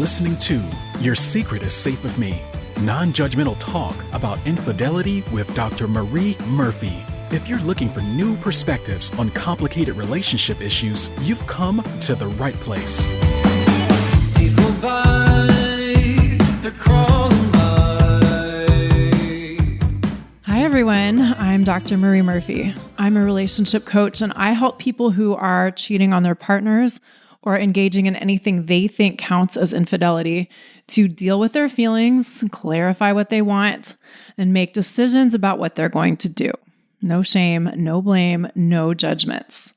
listening to Your Secret is Safe with Me, non-judgmental talk about infidelity with Dr. Marie Murphy. If you're looking for new perspectives on complicated relationship issues, you've come to the right place. Days go by, they're crawling by. Hi, everyone. I'm Dr. Marie Murphy. I'm a relationship coach, and I help people who are cheating on their partners or engaging in anything they think counts as infidelity to deal with their feelings, clarify what they want, and make decisions about what they're going to do. No shame, no blame, no judgments.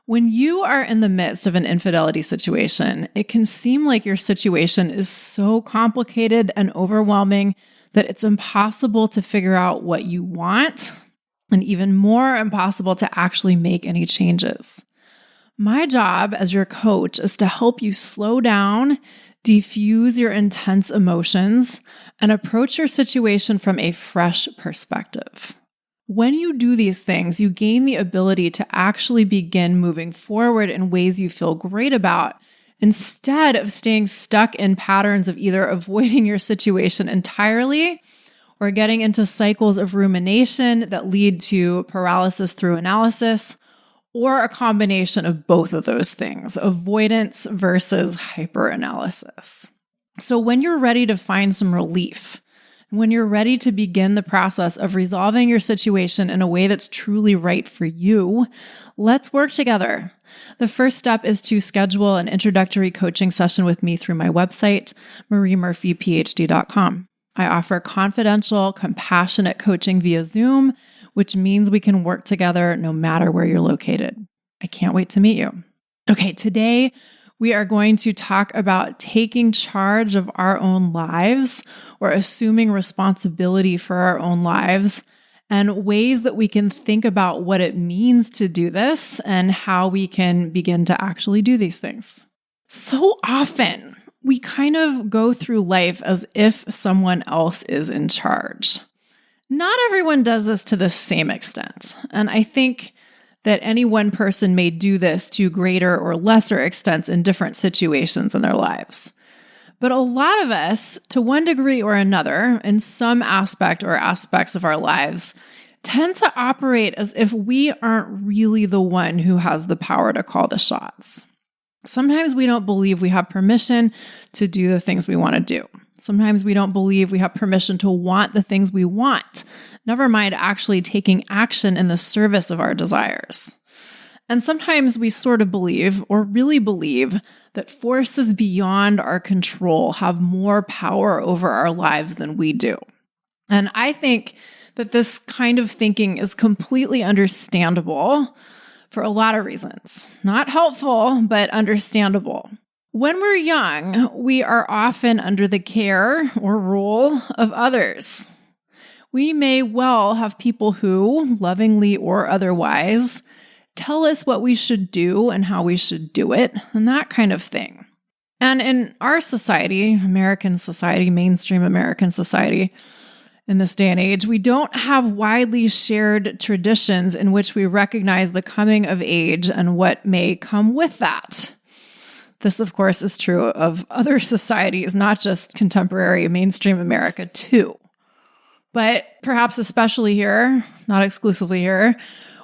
When you are in the midst of an infidelity situation, it can seem like your situation is so complicated and overwhelming that it's impossible to figure out what you want, and even more impossible to actually make any changes. My job as your coach is to help you slow down, diffuse your intense emotions, and approach your situation from a fresh perspective. When you do these things, you gain the ability to actually begin moving forward in ways you feel great about, instead of staying stuck in patterns of either avoiding your situation entirely or getting into cycles of rumination that lead to paralysis through analysis, or a combination of both of those things, avoidance versus hyperanalysis. So when you're ready to find some relief, when you're ready to begin the process of resolving your situation in a way that's truly right for you, let's work together. The first step is to schedule an introductory coaching session with me through my website, mariemurphyphd.com. I offer confidential, compassionate coaching via Zoom, which means we can work together no matter where you're located. I can't wait to meet you. Okay, today we are going to talk about taking charge of our own lives, or assuming responsibility for our own lives, and ways that we can think about what it means to do this and how we can begin to actually do these things. So often, we kind of go through life as if someone else is in charge. Not everyone does this to the same extent, and I think that any one person may do this to greater or lesser extents in different situations in their lives. But a lot of us, to one degree or another, in some aspect or aspects of our lives, tend to operate as if we aren't really the one who has the power to call the shots. Sometimes we don't believe we have permission to do the things we want to do. Sometimes we don't believe we have permission to want the things we want, never mind actually taking action in the service of our desires. And sometimes we sort of believe, or really believe, that forces beyond our control have more power over our lives than we do. And I think that this kind of thinking is completely understandable for a lot of reasons. Not helpful, but understandable. When we're young, we are often under the care or rule of others. We may well have people who, lovingly or otherwise, tell us what we should do and how we should do it, and that kind of thing. And in our society, American society, mainstream American society, in this day and age, we don't have widely shared traditions in which we recognize the coming of age and what may come with that. This, of course, is true of other societies, not just contemporary mainstream America, too. But perhaps especially here, not exclusively here,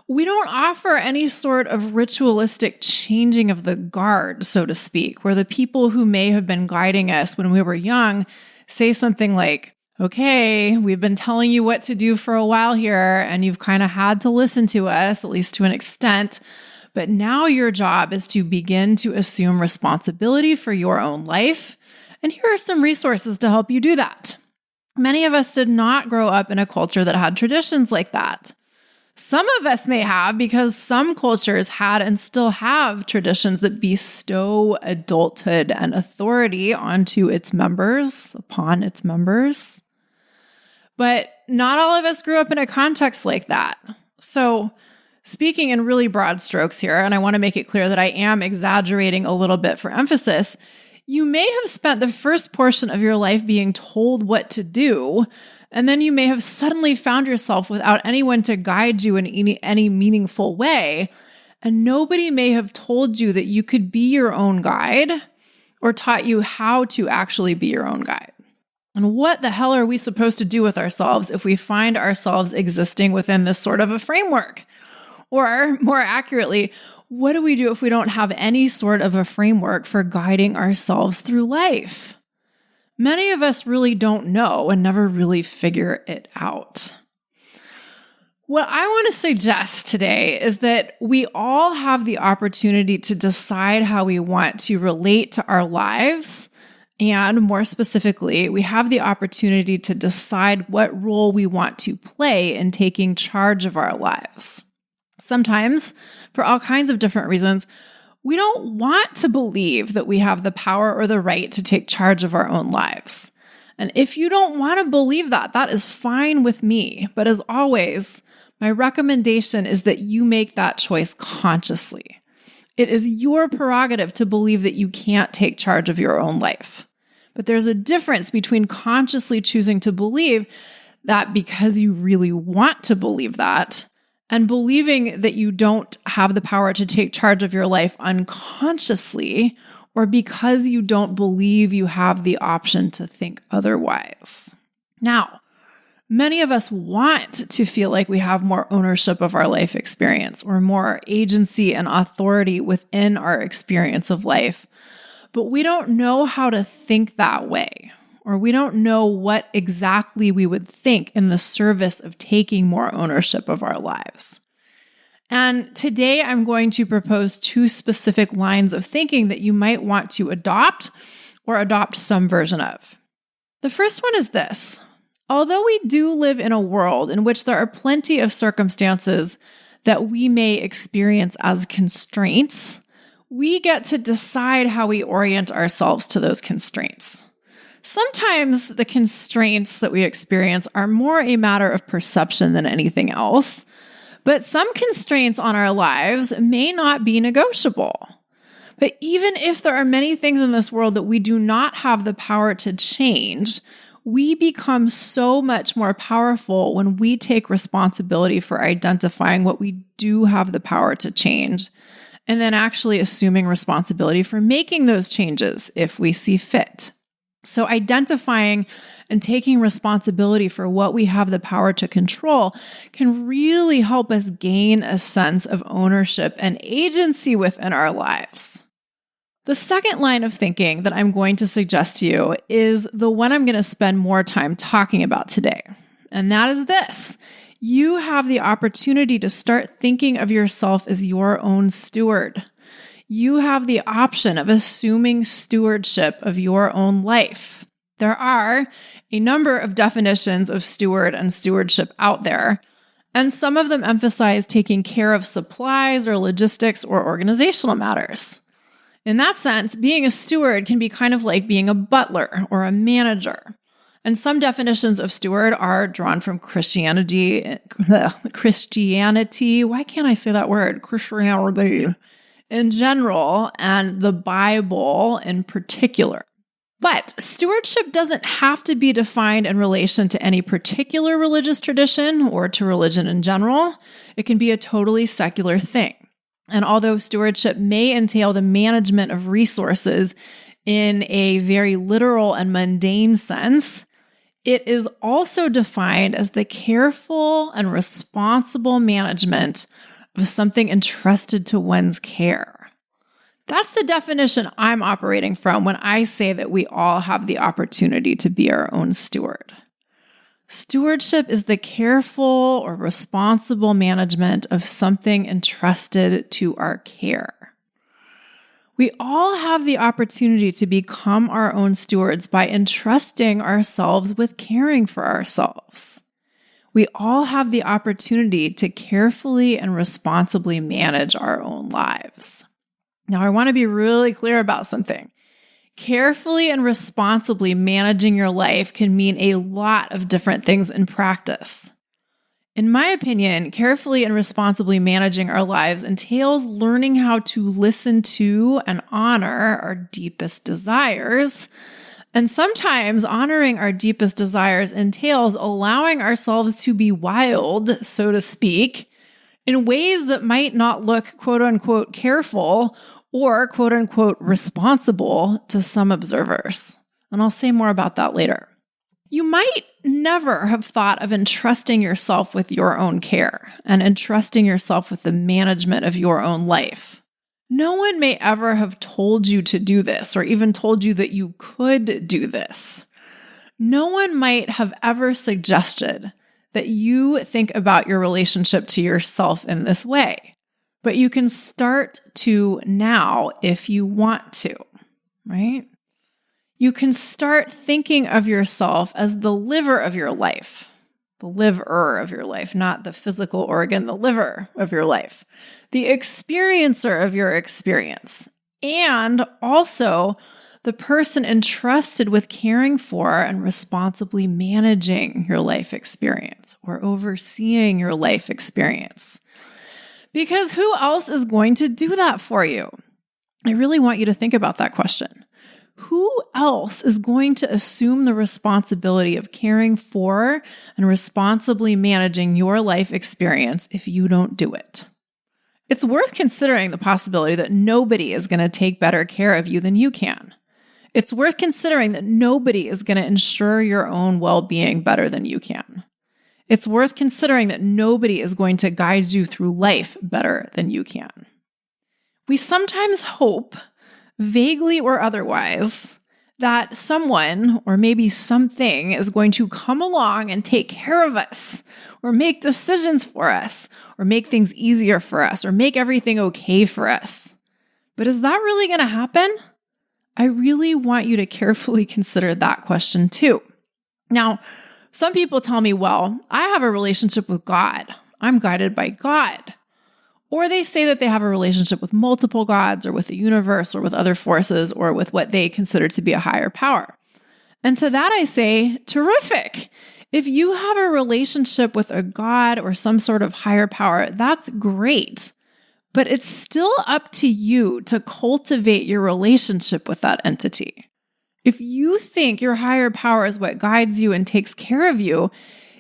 we don't offer any sort of ritualistic changing of the guard, so to speak, where the people who may have been guiding us when we were young say something like, okay, we've been telling you what to do for a while here, and you've kind of had to listen to us, at least to an extent. But now your job is to begin to assume responsibility for your own life. And here are some resources to help you do that. Many of us did not grow up in a culture that had traditions like that. Some of us may have, because some cultures had and still have traditions that bestow adulthood and authority onto its members, upon its members. But not all of us grew up in a context like that. So, speaking in really broad strokes here, and I want to make it clear that I am exaggerating a little bit for emphasis, you may have spent the first portion of your life being told what to do, and then you may have suddenly found yourself without anyone to guide you in any meaningful way, and nobody may have told you that you could be your own guide, or taught you how to actually be your own guide. And what the hell are we supposed to do with ourselves if we find ourselves existing within this sort of a framework? Or more accurately, what do we do if we don't have any sort of a framework for guiding ourselves through life? Many of us really don't know and never really figure it out. What I want to suggest today is that we all have the opportunity to decide how we want to relate to our lives. And more specifically, we have the opportunity to decide what role we want to play in taking charge of our lives. Sometimes, for all kinds of different reasons, we don't want to believe that we have the power or the right to take charge of our own lives. And if you don't want to believe that, that is fine with me. But as always, my recommendation is that you make that choice consciously. It is your prerogative to believe that you can't take charge of your own life. But there's a difference between consciously choosing to believe that because you really want to believe that, and believing that you don't have the power to take charge of your life unconsciously, or because you don't believe you have the option to think otherwise. Now, many of us want to feel like we have more ownership of our life experience or more agency and authority within our experience of life, but we don't know how to think that way, or we don't know what exactly we would think in the service of taking more ownership of our lives. And today I'm going to propose 2 specific lines of thinking that you might want to adopt or adopt some version of. The first one is this. Although we do live in a world in which there are plenty of circumstances that we may experience as constraints, we get to decide how we orient ourselves to those constraints. Sometimes the constraints that we experience are more a matter of perception than anything else, but some constraints on our lives may not be negotiable. But even if there are many things in this world that we do not have the power to change, we become so much more powerful when we take responsibility for identifying what we do have the power to change, and then actually assuming responsibility for making those changes if we see fit. So identifying and taking responsibility for what we have the power to control can really help us gain a sense of ownership and agency within our lives. The second line of thinking that I'm going to suggest to you is the one I'm going to spend more time talking about today. And that is this. You have the opportunity to start thinking of yourself as your own steward. You have the option of assuming stewardship of your own life. There are a number of definitions of steward and stewardship out there, and some of them emphasize taking care of supplies or logistics or organizational matters. In that sense, being a steward can be kind of like being a butler or a manager. And some definitions of steward are drawn from Christianity. Why can't I say that word? Christianity in general, and the Bible in particular. But stewardship doesn't have to be defined in relation to any particular religious tradition or to religion in general. It can be a totally secular thing. And although stewardship may entail the management of resources in a very literal and mundane sense, it is also defined as the careful and responsible management of something entrusted to one's care. That's the definition I'm operating from when I say that we all have the opportunity to be our own steward. Stewardship is the careful or responsible management of something entrusted to our care. We all have the opportunity to become our own stewards by entrusting ourselves with caring for ourselves. We all have the opportunity to carefully and responsibly manage our own lives. Now, I want to be really clear about something. Carefully and responsibly managing your life can mean a lot of different things in practice. In my opinion, carefully and responsibly managing our lives entails learning how to listen to and honor our deepest desires. And sometimes honoring our deepest desires entails allowing ourselves to be wild, so to speak, in ways that might not look quote unquote careful or quote unquote responsible to some observers. And I'll say more about that later. You might never have thought of entrusting yourself with your own care and entrusting yourself with the management of your own life. No one may ever have told you to do this or even told you that you could do this. No one might have ever suggested that you think about your relationship to yourself in this way, but you can start to now if you want to, right? You can start thinking of yourself as the liver of your life, the liver of your life, not the physical organ, the liver of your life, the experiencer of your experience, and also the person entrusted with caring for and responsibly managing your life experience or overseeing your life experience. Because who else is going to do that for you? I really want you to think about that question. Who else is going to assume the responsibility of caring for and responsibly managing your life experience if you don't do it? It's worth considering the possibility that nobody is going to take better care of you than you can. It's worth considering that nobody is going to ensure your own well-being better than you can. It's worth considering that nobody is going to guide you through life better than you can. We sometimes hope, vaguely or otherwise, that someone or maybe something is going to come along and take care of us or make decisions for us or make things easier for us or make everything okay for us. But is that really going to happen? I really want you to carefully consider that question too. Now, some people tell me, well, I have a relationship with God. I'm guided by God. Or they say that they have a relationship with multiple gods or with the universe or with other forces or with what they consider to be a higher power. And to that I say, terrific. If you have a relationship with a god or some sort of higher power, that's great. But it's still up to you to cultivate your relationship with that entity. If you think your higher power is what guides you and takes care of you,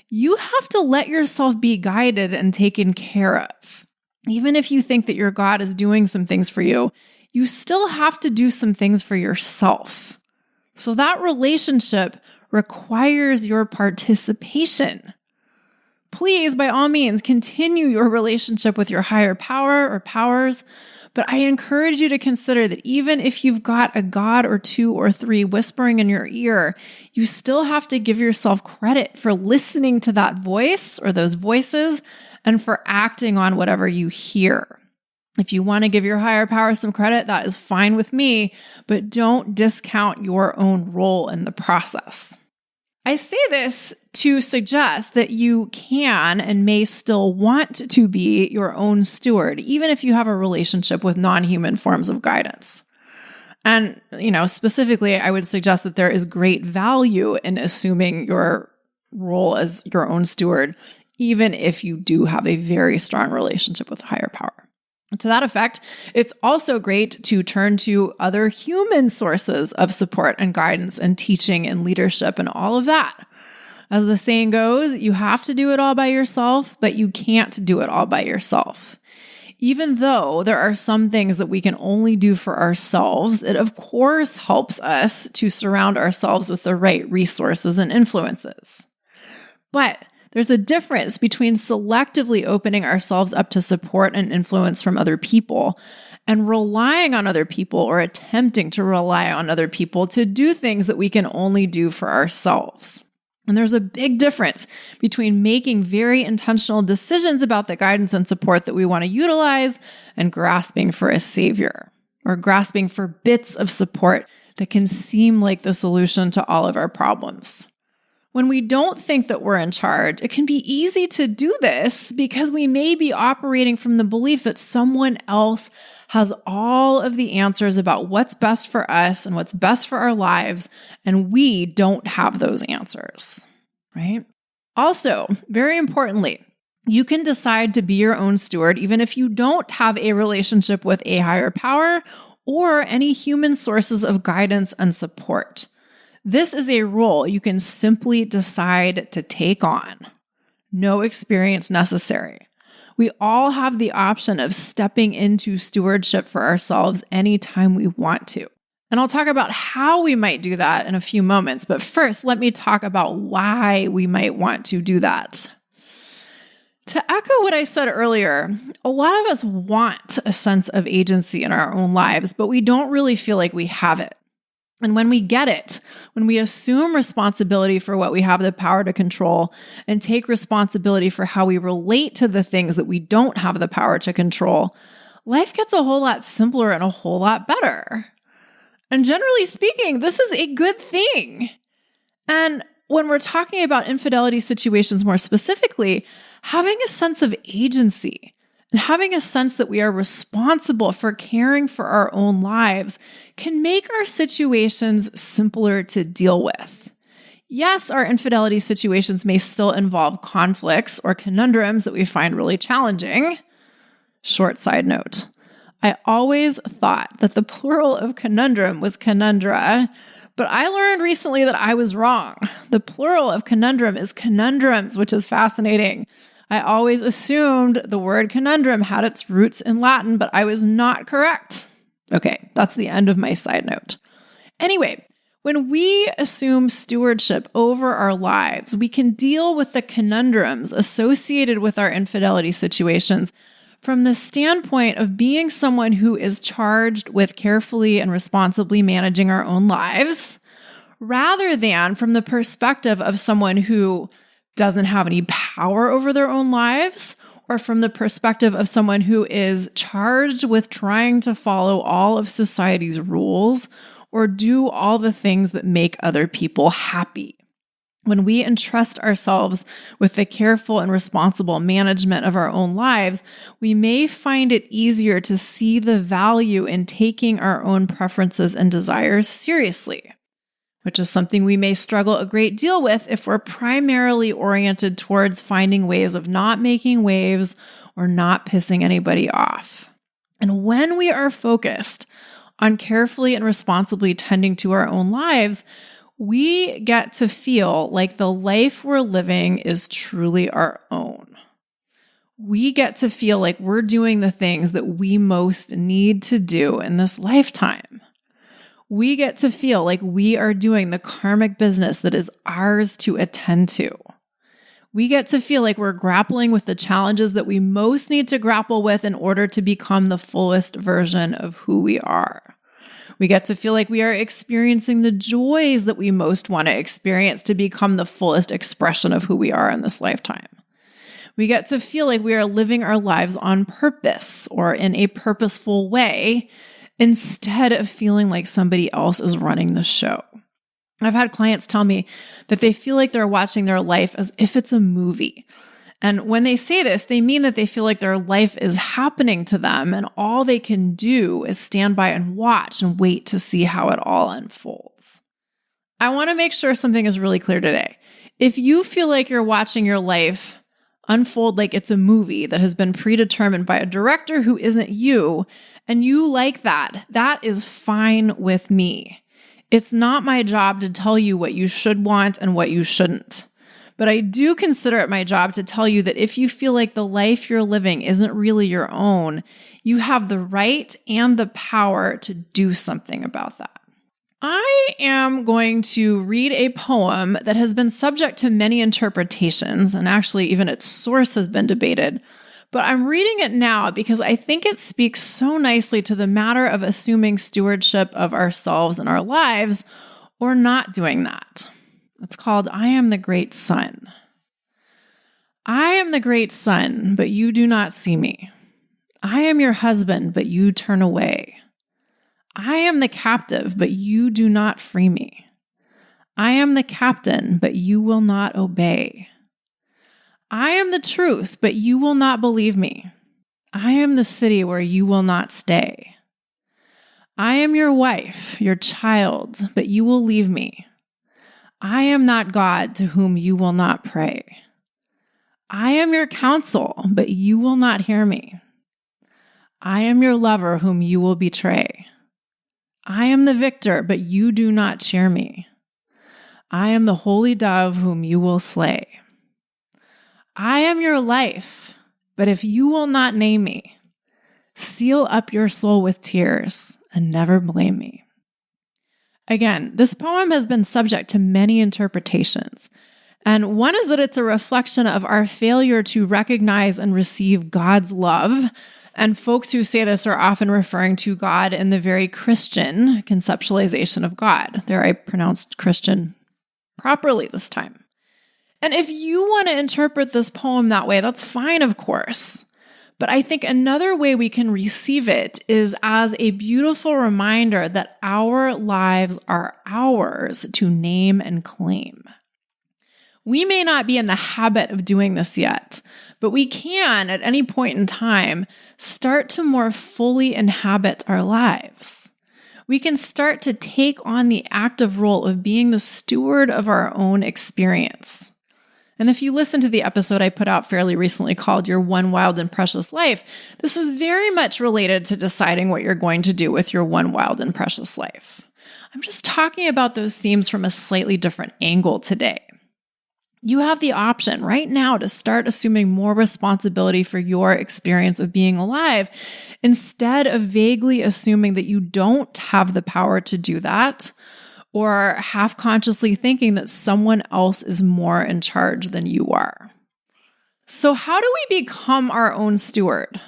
you have to let yourself be guided and taken care of. Even if you think that your God is doing some things for you, you still have to do some things for yourself. So that relationship requires your participation. Please, by all means, continue your relationship with your higher power or powers, but I encourage you to consider that even if you've got a god or two or three whispering in your ear, you still have to give yourself credit for listening to that voice or those voices and for acting on whatever you hear. If you want to give your higher power some credit, that is fine with me, but don't discount your own role in the process. I say this to suggest that you can and may still want to be your own steward, even if you have a relationship with non-human forms of guidance. And, specifically, I would suggest that there is great value in assuming your role as your own steward, even if you do have a very strong relationship with a higher power. To that effect, it's also great to turn to other human sources of support and guidance and teaching and leadership and all of that. As the saying goes, you have to do it all by yourself, but you can't do it all by yourself. Even though there are some things that we can only do for ourselves, it of course helps us to surround ourselves with the right resources and influences. But there's a difference between selectively opening ourselves up to support and influence from other people and relying on other people or attempting to rely on other people to do things that we can only do for ourselves. And there's a big difference between making very intentional decisions about the guidance and support that we want to utilize and grasping for a savior or grasping for bits of support that can seem like the solution to all of our problems. When we don't think that we're in charge, it can be easy to do this because we may be operating from the belief that someone else has all of the answers about what's best for us and what's best for our lives, and we don't have those answers, right? Also, very importantly, you can decide to be your own steward even if you don't have a relationship with a higher power or any human sources of guidance and support. This is a role you can simply decide to take on. No experience necessary. We all have the option of stepping into stewardship for ourselves anytime we want to. And I'll talk about how we might do that in a few moments. But first, let me talk about why we might want to do that. To echo what I said earlier, a lot of us want a sense of agency in our own lives, but we don't really feel like we have it. And when we get it, when we assume responsibility for what we have the power to control and take responsibility for how we relate to the things that we don't have the power to control, life gets a whole lot simpler and a whole lot better. And generally speaking, this is a good thing. And when we're talking about infidelity situations more specifically, having a sense of agency and having a sense that we are responsible for caring for our own lives can make our situations simpler to deal with. Yes, our infidelity situations may still involve conflicts or conundrums that we find really challenging. Short side note, I always thought that the plural of conundrum was conundra, but I learned recently that I was wrong. The plural of conundrum is conundrums, which is fascinating. I always assumed the word conundrum had its roots in Latin, but I was not correct. Okay, that's the end of my side note. Anyway, when we assume stewardship over our lives, we can deal with the conundrums associated with our infidelity situations from the standpoint of being someone who is charged with carefully and responsibly managing our own lives, rather than from the perspective of someone who doesn't have any power over their own lives, or from the perspective of someone who is charged with trying to follow all of society's rules or do all the things that make other people happy. When we entrust ourselves with the careful and responsible management of our own lives, we may find it easier to see the value in taking our own preferences and desires seriously, which is something we may struggle a great deal with if we're primarily oriented towards finding ways of not making waves or not pissing anybody off. And when we are focused on carefully and responsibly tending to our own lives, we get to feel like the life we're living is truly our own. We get to feel like we're doing the things that we most need to do in this lifetime. We get to feel like we are doing the karmic business that is ours to attend to. We get to feel like we're grappling with the challenges that we most need to grapple with in order to become the fullest version of who we are. We get to feel like we are experiencing the joys that we most want to experience to become the fullest expression of who we are in this lifetime. We get to feel like we are living our lives on purpose or in a purposeful way, instead of feeling like somebody else is running the show. I've had clients tell me that they feel like they're watching their life as if it's a movie. And when they say this, they mean that they feel like their life is happening to them and all they can do is stand by and watch and wait to see how it all unfolds. I want to make sure something is really clear today. If you feel like you're watching your life unfold like it's a movie that has been predetermined by a director who isn't you, and you like that, that is fine with me. It's not my job to tell you what you should want and what you shouldn't. But I do consider it my job to tell you that if you feel like the life you're living isn't really your own, you have the right and the power to do something about that. I am going to read a poem that has been subject to many interpretations, and actually even its source has been debated. But I'm reading it now because I think it speaks so nicely to the matter of assuming stewardship of ourselves and our lives, or not doing that. It's called, I Am the Great Sun. I am the great sun, but you do not see me. I am your husband, but you turn away. I am the captive, but you do not free me. I am the captain, but you will not obey. I am the truth, but you will not believe me. I am the city where you will not stay. I am your wife, your child, but you will leave me. I am not God to whom you will not pray. I am your counsel, but you will not hear me. I am your lover whom you will betray. I am the victor, but you do not cheer me. I am the holy dove whom you will slay. I am your life, But if you will not name me, seal up your soul with tears and never blame me. Again, this poem has been subject to many interpretations. And one is that it's a reflection of our failure to recognize and receive God's love. And folks who say this are often referring to God in the very Christian conceptualization of God. There, I pronounced Christian properly this time. And if you want to interpret this poem that way, that's fine, of course. But I think another way we can receive it is as a beautiful reminder that our lives are ours to name and claim. We may not be in the habit of doing this yet, but we can, at any point in time, start to more fully inhabit our lives. We can start to take on the active role of being the steward of our own experience. And if you listen to the episode I put out fairly recently called Your One Wild and Precious Life, this is very much related to deciding what you're going to do with your one wild and precious life. I'm just talking about those themes from a slightly different angle today. You have the option right now to start assuming more responsibility for your experience of being alive instead of vaguely assuming that you don't have the power to do that, or half-consciously thinking that someone else is more in charge than you are. So how do we become our own steward?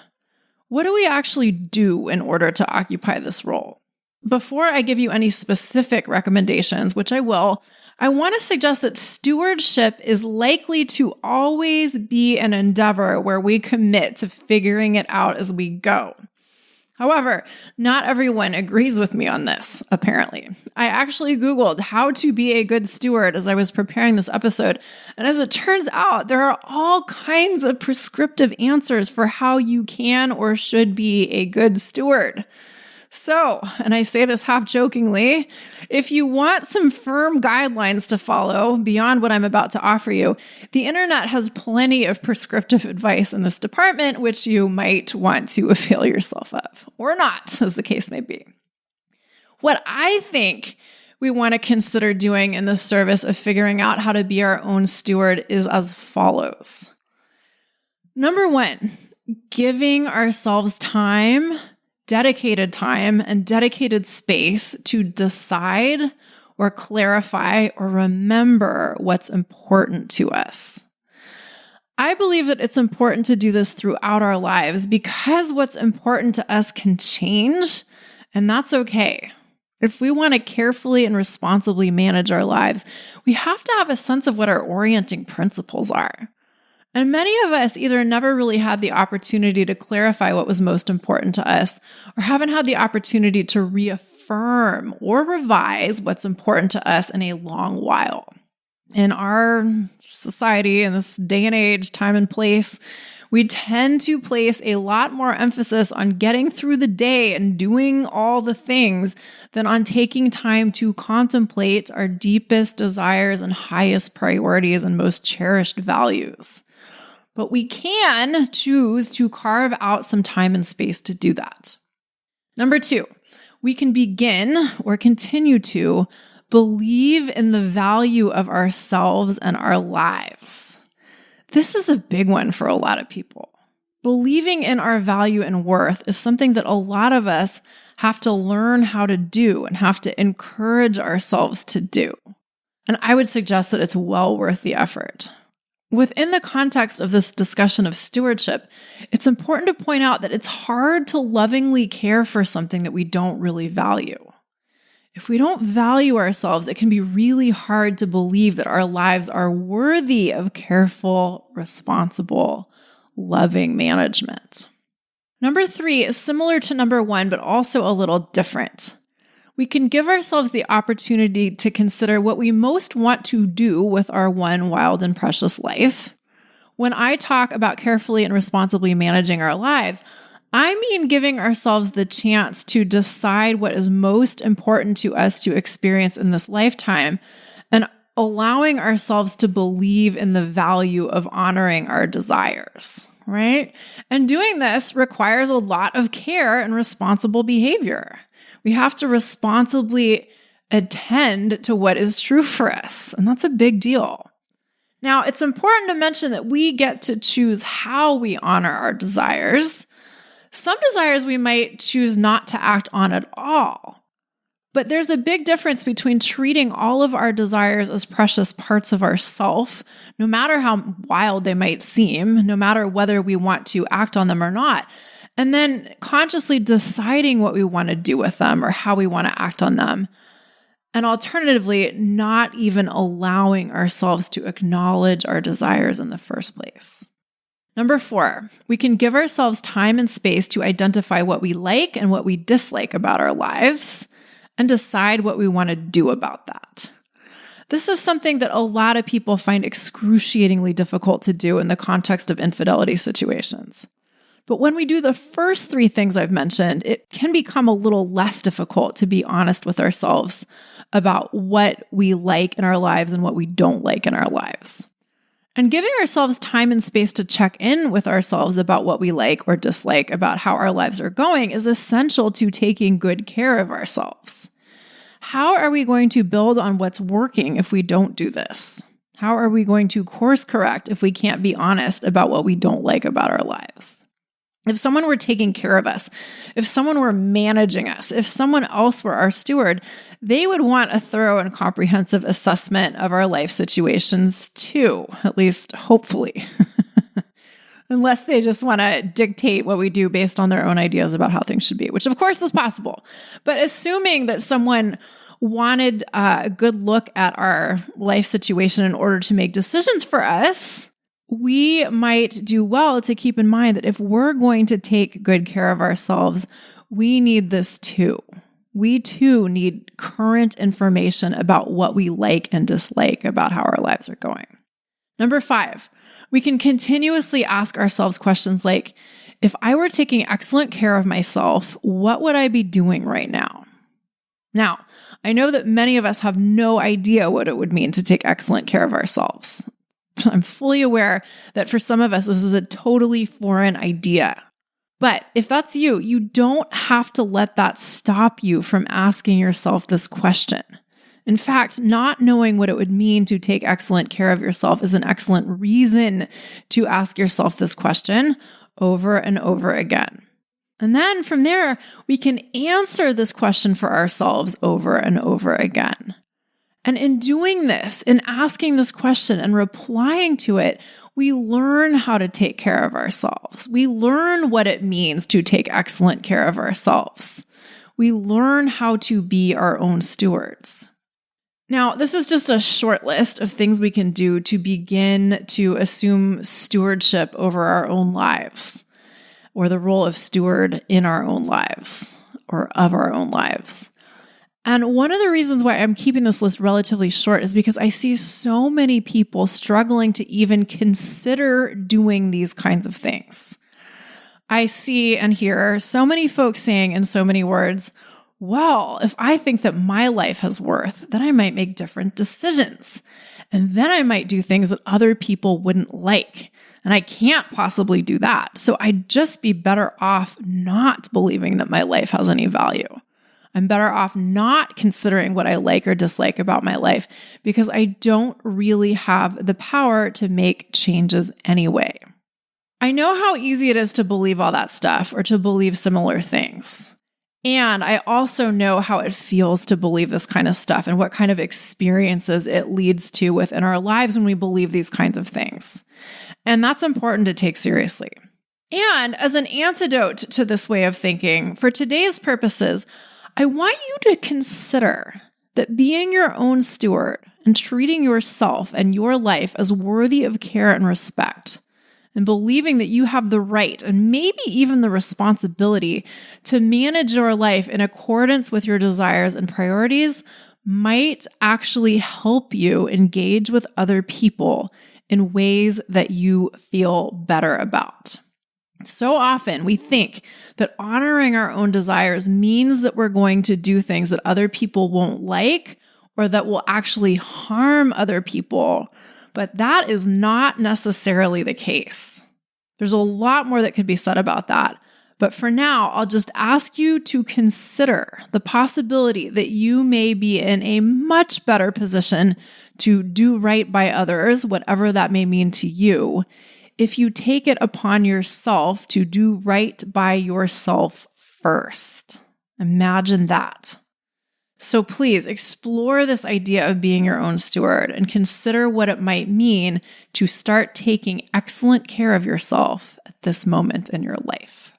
What do we actually do in order to occupy this role? Before I give you any specific recommendations, which I will, I want to suggest that stewardship is likely to always be an endeavor where we commit to figuring it out as we go. However, not everyone agrees with me on this, apparently. I actually Googled how to be a good steward as I was preparing this episode, and as it turns out, there are all kinds of prescriptive answers for how you can or should be a good steward. So, and I say this half jokingly, if you want some firm guidelines to follow beyond what I'm about to offer you, the internet has plenty of prescriptive advice in this department, which you might want to avail yourself of, or not, as the case may be. What I think we want to consider doing in the service of figuring out how to be our own steward is as follows. Number one, giving ourselves time, dedicated time and dedicated space to decide or clarify or remember what's important to us. I believe that it's important to do this throughout our lives because what's important to us can change, and that's okay. If we want to carefully and responsibly manage our lives, we have to have a sense of what our orienting principles are. And many of us either never really had the opportunity to clarify what was most important to us, or haven't had the opportunity to reaffirm or revise what's important to us in a long while. In our society, in this day and age, time and place, we tend to place a lot more emphasis on getting through the day and doing all the things than on taking time to contemplate our deepest desires and highest priorities and most cherished values. But we can choose to carve out some time and space to do that. Number two, we can begin or continue to believe in the value of ourselves and our lives. This is a big one for a lot of people. Believing in our value and worth is something that a lot of us have to learn how to do and have to encourage ourselves to do. And I would suggest that it's well worth the effort. Within the context of this discussion of stewardship, it's important to point out that it's hard to lovingly care for something that we don't really value. If we don't value ourselves, it can be really hard to believe that our lives are worthy of careful, responsible, loving management. Number three is similar to number one, but also a little different. We can give ourselves the opportunity to consider what we most want to do with our one wild and precious life. When I talk about carefully and responsibly managing our lives, I mean giving ourselves the chance to decide what is most important to us to experience in this lifetime and allowing ourselves to believe in the value of honoring our desires, right? And doing this requires a lot of care and responsible behavior. We have to responsibly attend to what is true for us, and that's a big deal. Now, it's important to mention that we get to choose how we honor our desires. Some desires we might choose not to act on at all. But there's a big difference between treating all of our desires as precious parts of ourself, no matter how wild they might seem, no matter whether we want to act on them or not, and then consciously deciding what we want to do with them or how we want to act on them. And alternatively, not even allowing ourselves to acknowledge our desires in the first place. Number 4, we can give ourselves time and space to identify what we like and what we dislike about our lives and decide what we want to do about that. This is something that a lot of people find excruciatingly difficult to do in the context of infidelity situations. But when we do the first 3 things I've mentioned, it can become a little less difficult to be honest with ourselves about what we like in our lives and what we don't like in our lives. And giving ourselves time and space to check in with ourselves about what we like or dislike about how our lives are going is essential to taking good care of ourselves. How are we going to build on what's working if we don't do this? How are we going to course correct if we can't be honest about what we don't like about our lives? If someone were taking care of us, if someone were managing us, if someone else were our steward, they would want a thorough and comprehensive assessment of our life situations too, at least hopefully. Unless they just want to dictate what we do based on their own ideas about how things should be, which of course is possible. But assuming that someone wanted a good look at our life situation in order to make decisions for us, we might do well to keep in mind that if we're going to take good care of ourselves, we need this too. We too need current information about what we like and dislike about how our lives are going. Number 5, we can continuously ask ourselves questions like, if I were taking excellent care of myself, what would I be doing right now? Now, I know that many of us have no idea what it would mean to take excellent care of ourselves. I'm fully aware that for some of us, this is a totally foreign idea. But if that's you, you don't have to let that stop you from asking yourself this question. In fact, not knowing what it would mean to take excellent care of yourself is an excellent reason to ask yourself this question over and over again. And then from there, we can answer this question for ourselves over and over again. And in doing this, in asking this question and replying to it, we learn how to take care of ourselves. We learn what it means to take excellent care of ourselves. We learn how to be our own stewards. Now, this is just a short list of things we can do to begin to assume stewardship over our own lives, or the role of steward in our own lives, or of our own lives. And one of the reasons why I'm keeping this list relatively short is because I see so many people struggling to even consider doing these kinds of things. I see and hear so many folks saying in so many words, well, if I think that my life has worth, then I might make different decisions. And then I might do things that other people wouldn't like. And I can't possibly do that. So I'd just be better off not believing that my life has any value. I'm better off not considering what I like or dislike about my life because I don't really have the power to make changes anyway. I know how easy it is to believe all that stuff or to believe similar things. And I also know how it feels to believe this kind of stuff and what kind of experiences it leads to within our lives when we believe these kinds of things. And that's important to take seriously. And as an antidote to this way of thinking, for today's purposes, I want you to consider that being your own steward and treating yourself and your life as worthy of care and respect, and believing that you have the right and maybe even the responsibility to manage your life in accordance with your desires and priorities might actually help you engage with other people in ways that you feel better about. So often we think that honoring our own desires means that we're going to do things that other people won't like or that will actually harm other people, but that is not necessarily the case. There's a lot more that could be said about that, But for now, I'll just ask you to consider the possibility that you may be in a much better position to do right by others, whatever that may mean to you, if you take it upon yourself to do right by yourself first. Imagine that. So please explore this idea of being your own steward and consider what it might mean to start taking excellent care of yourself at this moment in your life.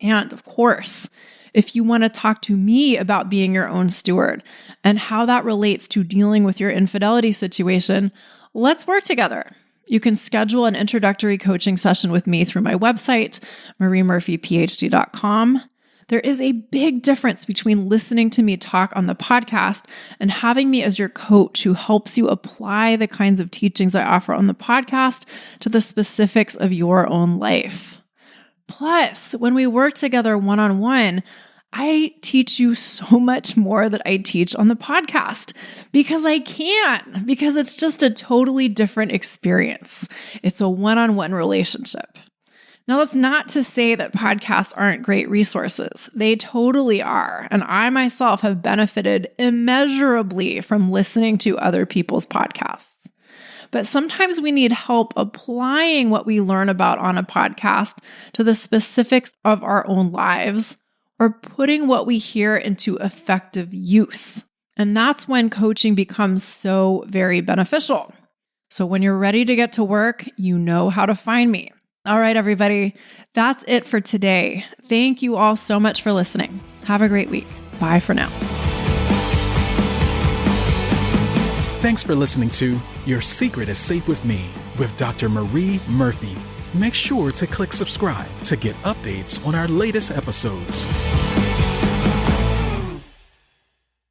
And of course, if you want to talk to me about being your own steward and how that relates to dealing with your infidelity situation, let's work together. You can schedule an introductory coaching session with me through my website, mariemurphyphd.com. There is a big difference between listening to me talk on the podcast and having me as your coach who helps you apply the kinds of teachings I offer on the podcast to the specifics of your own life. Plus, when we work together one-on-one, I teach you so much more that I teach on the podcast because I can, because it's just a totally different experience. It's a one-on-one relationship. Now, that's not to say that podcasts aren't great resources. They totally are. And I myself have benefited immeasurably from listening to other people's podcasts. But sometimes we need help applying what we learn about on a podcast to the specifics of our own lives, or putting what we hear into effective use. And that's when coaching becomes so very beneficial. So when you're ready to get to work, you know how to find me. All right, everybody, that's it for today. Thank you all so much for listening. Have a great week. Bye for now. Thanks for listening to Your Secret is Safe with Me with Dr. Marie Murphy. Make sure to click subscribe to get updates on our latest episodes.